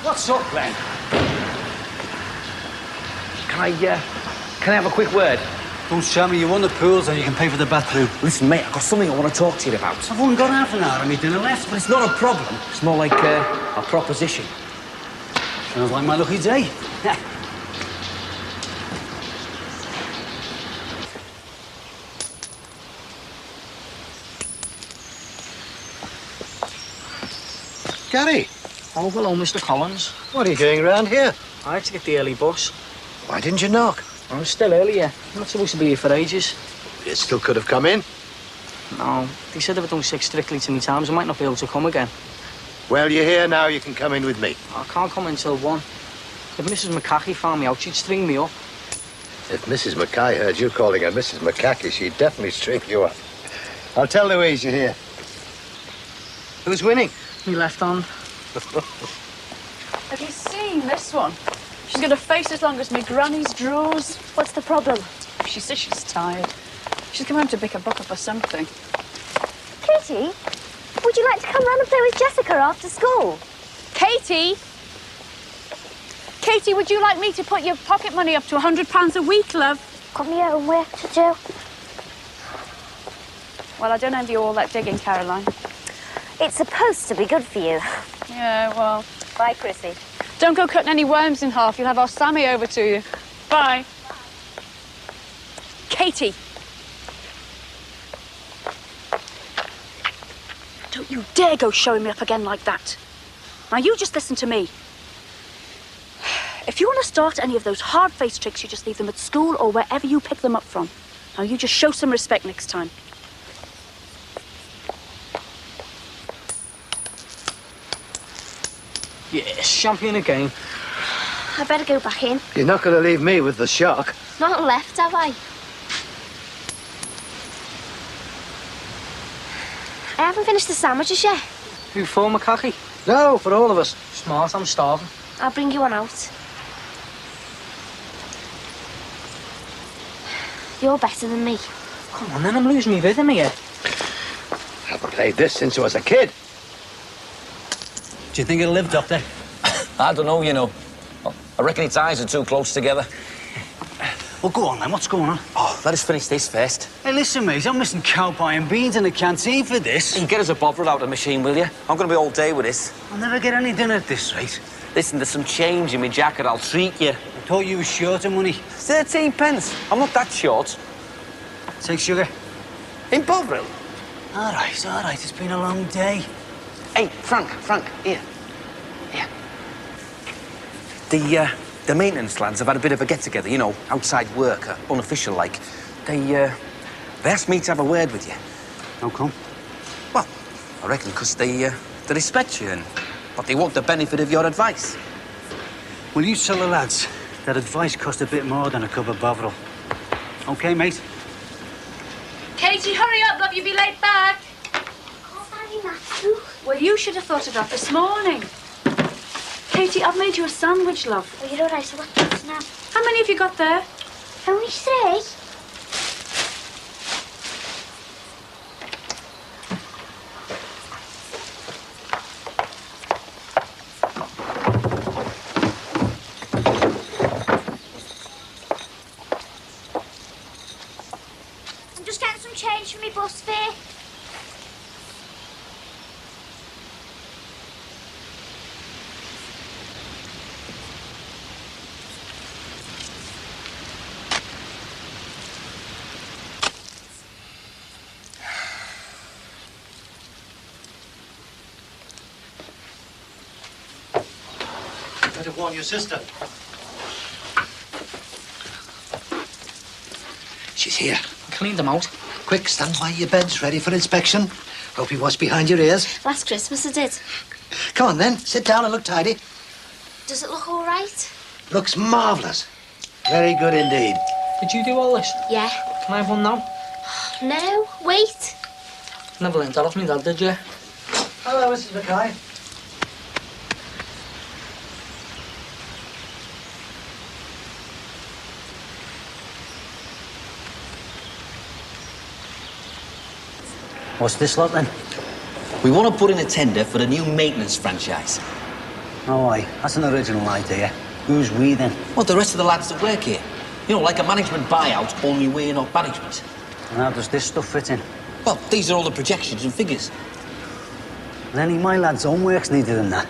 What's up, Glenn? Can I have a quick word? Don't tell me you won the pools and you can pay for the bathroom. Listen, mate, I've got something I want to talk to you about. I've only got half an hour of me dinner left. But it's not a problem. It's more like a proposition. Sounds like my lucky day. Gary, Oh, hello, Mr. Collins. what are you doing around here? I had to get the early bus. Why didn't you knock? I'm still early, yeah. I'm not supposed to be here for ages. You still could have come in. No, they said if I don't stick strictly to my times, I might not be able to come again. Well, you're here now, you can come in with me. I can't come until 1. If Mrs. McCackey found me out, she'd string me up. If Mrs. Mackay heard you calling her Mrs. McCackey, she'd definitely string you up. I'll tell Louise you're here. Who's winning? Me left hand. Have you seen this one? She's got a face as long as my granny's drawers. What's the problem? She says she's tired. She's come home to pick a book up or something. Katie, would you like to come round and play with Jessica after school? Katie! Katie, would you like me to put your pocket money up to £100 a week, love? Got me own work to do. Well, I don't envy you all that digging, Caroline. It's supposed to be good for you. Yeah, well... Bye, Chrissy. Don't go cutting any worms in half. You'll have our Sammy over to you. Bye. Katie! Don't you dare go showing me up again like that. Now, you just listen to me. If you want to start any of those hard-faced tricks, you just leave them at school or wherever you pick them up from. Now, you just show some respect next time. Yes, champion again. I better go back in. You're not going to leave me with the shark. Not left, have I? I haven't finished the sandwiches yet. Who for, McCackey? No, for all of us. Smart, I'm starving. I'll bring you one out. You're better than me. Come on, then, I'm losing my rhythm here. I haven't played this since I was a kid. Do you think it'll live, Doctor? I don't know, you know. I reckon its eyes are too close together. Well, go on, then. What's going on? Oh, let us finish this first. Hey, listen, mate. I'm missing cow pie and beans in the canteen for this. You can get us a bobber out of the machine, will you? I'm going to be all day with this. I'll never get any dinner at this rate. Listen, there's some change in my jacket. I'll treat you. I thought you were short of money. 13 pence. I'm not that short. Take sugar. In Bovril? All right. It's been a long day. Hey, Frank, here. Here. The maintenance lads have had a bit of a get-together, you know, outside work, unofficial like. They asked me to have a word with you. How come? Well, I reckon because they respect you but they want the benefit of your advice. Will you tell the lads that advice costs a bit more than a cup of Bovril? OK, mate? Katie, hurry up, love. You'll be late back. Matthew. Well, you should have thought of that this morning. Katie, I've made you a sandwich, love. Well, you're all right, so what goes now? How many have you got there? Only 3. I'm just getting some change for me bus fare. Better warn your sister. She's here. Cleaned them out. Quick, stand by your beds, ready for inspection. Hope you wash behind your ears. Last Christmas I did. Come on, then. Sit down and look tidy. Does it look all right? Looks marvellous. Very good indeed. Did you do all this? Yeah. Can I have one now? No, wait. Never learned that off me dad, did you? Hello, Mrs. Mackay. What's this lot, then? We want to put in a tender for a new maintenance franchise. Oh, aye. That's an original idea. Who's we then? Well, the rest of the lads that work here. You know, like a management buyout, only we're not management. And how does this stuff fit in? Well, these are all the projections and figures. And any of my lads' homework's needed in that.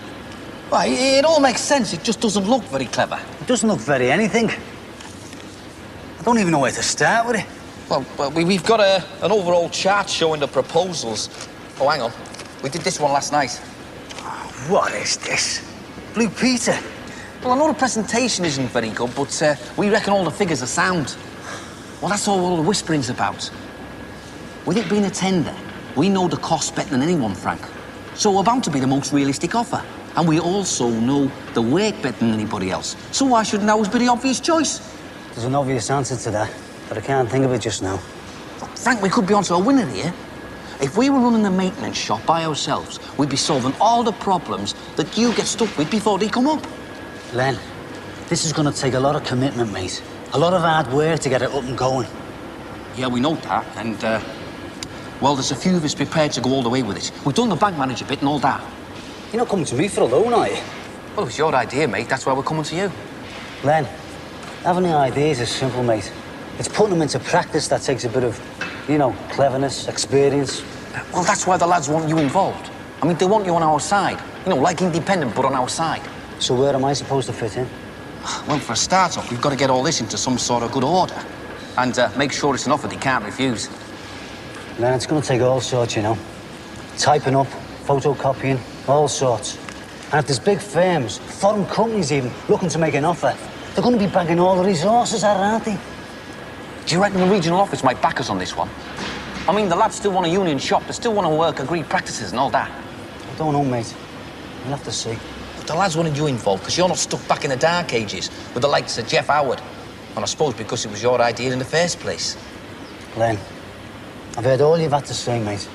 Right, it all makes sense. It just doesn't look very clever. It doesn't look very anything. I don't even know where to start with it. Well, we've got an overall chart showing the proposals. Oh, hang on. We did this one last night. What is this? Blue Peter? Well, I know the presentation isn't very good, but we reckon all the figures are sound. Well, that's all the whispering's about. With it being a tender, we know the cost better than anyone, Frank. So we're bound to be the most realistic offer. And we also know the work better than anybody else. So why shouldn't ours be the obvious choice? There's an obvious answer to that, but I can't think of it just now. Frank, we could be onto a winner here. If we were running the maintenance shop by ourselves, we'd be solving all the problems that you get stuck with before they come up. Len, this is going to take a lot of commitment, mate. A lot of hard work to get it up and going. Yeah, we know that, and, well, there's a few of us prepared to go all the way with it. We've done the bank manager bit and all that. You're not coming to me for a loan, are you? Well, it's your idea, mate. That's why we're coming to you. Len, having the ideas is simple, mate. It's putting them into practice that takes a bit of, you know, cleverness, experience. Well, that's why the lads want you involved. I mean, they want you on our side. You know, like independent, but on our side. So where am I supposed to fit in? Well, for a start-off, we've got to get all this into some sort of good order. And make sure it's an offer they can't refuse. Len, it's going to take all sorts, you know. Typing up, photocopying, all sorts. And if there's big firms, foreign companies even, looking to make an offer, they're going to be bagging all the resources out, aren't they? Do you reckon the regional office might back us on this one? I mean, the lads still want a union shop, they still want to work agreed practices and all that. I don't know, mate. We'll have to see. But the lads wanted you involved because you're not stuck back in the dark ages with the likes of Jeff Howard. And I suppose because it was your idea in the first place. Len, I've heard all you've had to say, mate.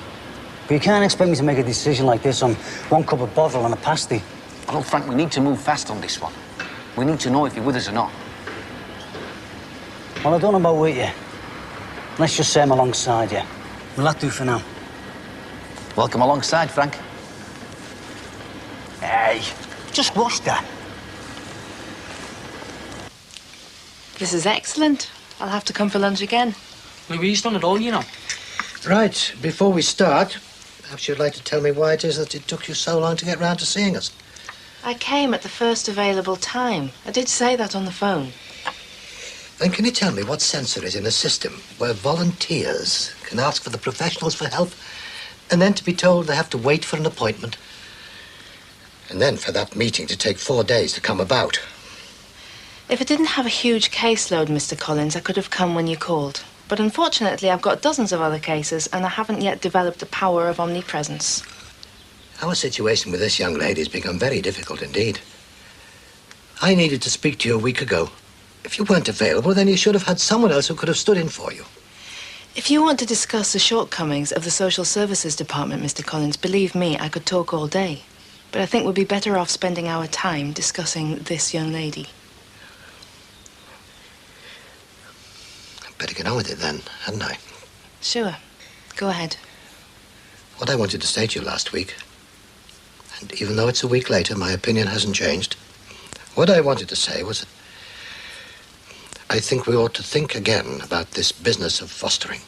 But you can't expect me to make a decision like this on one cup of bovril and a pasty. Look, Frank, we need to move fast on this one. We need to know if you're with us or not. Well, I don't know about with you. Let's just say I'm alongside you. Will that do for now? Welcome alongside, Frank. Hey, just watch that. This is excellent. I'll have to come for lunch again. Louise done it all, you know. Right, before we start, perhaps you'd like to tell me why it is that it took you so long to get round to seeing us. I came at the first available time. I did say that on the phone. Then can you tell me what sense there is in a system where volunteers can ask for the professionals for help and then to be told they have to wait for an appointment? And then for that meeting to take 4 days to come about. If I didn't have a huge caseload, Mr. Collins, I could have come when you called. But unfortunately, I've got dozens of other cases and I haven't yet developed the power of omnipresence. Our situation with this young lady has become very difficult indeed. I needed to speak to you a week ago. If you weren't available, then you should have had someone else who could have stood in for you. If you want to discuss the shortcomings of the Social Services Department, Mr. Collins, believe me, I could talk all day. But I think we'd be better off spending our time discussing this young lady. Better get on with it then, hadn't I? Sure. Go ahead. What I wanted to say to you last week, and even though it's a week later, my opinion hasn't changed. What I wanted to say was that I think we ought to think again about this business of fostering.